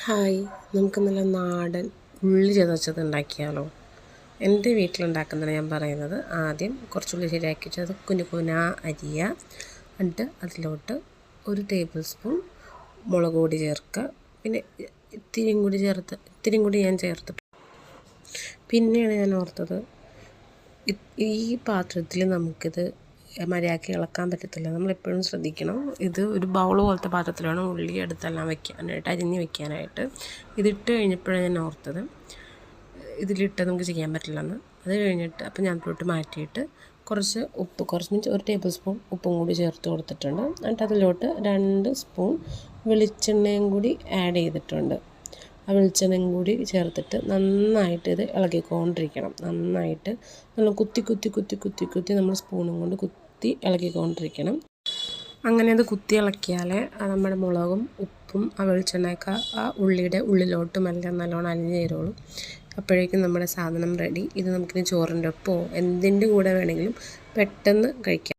Hi, നമുക്ക് നല്ല നാടൻ ഉള്ളി ചതച്ചത് ഉണ്ടാക്കിയാലോ? എൻ്റെ വീട്ടിലുണ്ടാക്കുന്നതാണ് ഞാൻ പറയുന്നത്. ആദ്യം കുറച്ചുള്ളി ശരിയാക്കി വെച്ചത് കുനു കുനാ അരിയുക. എന്നിട്ട് അതിലോട്ട് 1 ടേബിൾ സ്പൂൺ മുളക് പൊടി ചേർക്കുക. പിന്നെ ഇത്തിരിയും കൂടി ഞാൻ ചേർത്തിട്ട് പിന്നെയാണ് ഞാൻ ഓർത്തത് ഈ പാത്രത്തിൽ നമുക്കിത് മര്യാദയ്ക്ക് ഇളക്കാൻ പറ്റത്തില്ല. നമ്മളെപ്പോഴും ശ്രദ്ധിക്കണം. ഇത് ഒരു ബൗൾ പോലത്തെ പാത്രത്തിൽ വേണം ഉള്ളി അടുത്തെല്ലാം വെക്കാനായിട്ട്, അരിഞ്ഞ് വെക്കാനായിട്ട്. ഇതിട്ട് കഴിഞ്ഞപ്പോഴാണ് ഞാൻ ഓർത്തത് ഇതിലിട്ട് നമുക്ക് ചെയ്യാൻ പറ്റില്ലെന്ന്. അത് കഴിഞ്ഞിട്ട് അപ്പം ഞാൻ അതിലോട്ട് മാറ്റിയിട്ട് കുറച്ച് ഉപ്പ്, കുറച്ച് 1 ടേബിൾ സ്പൂൺ ഉപ്പും കൂടി ചേർത്ത് കൊടുത്തിട്ടുണ്ട്. എന്നിട്ട് അതിലോട്ട് 2 സ്പൂൺ വെളിച്ചെണ്ണയും കൂടി ആഡ് ചെയ്തിട്ടുണ്ട്. ആ വെളിച്ചെണ്ണയും കൂടി ചേർത്തിട്ട് നന്നായിട്ട് ഇത് ഇളക്കിക്കൊണ്ടിരിക്കണം. നന്നായിട്ട് നമ്മൾ കുത്തി നമ്മൾ സ്പൂണും കൊണ്ട് കുത്തി ഇളക്കിക്കൊണ്ടിരിക്കണം. അങ്ങനെ അത് കുത്തി ഇളക്കിയാലേ നമ്മുടെ മുളകും ഉപ്പും ആ വെളിച്ചെണ്ണയൊക്കെ ആ ഉള്ളിയുടെ ഉള്ളിലോട്ടും എല്ലാം നല്ലോണം അലിഞ്ഞ് ചേരുള്ളൂ. അപ്പോഴേക്കും നമ്മുടെ സാധനം റെഡി. ഇത് നമുക്കിനി ചോറിൻ്റെ ഒപ്പമോ എന്തിൻ്റെ കൂടെ വേണമെങ്കിലും പെട്ടെന്ന് കഴിക്കാം.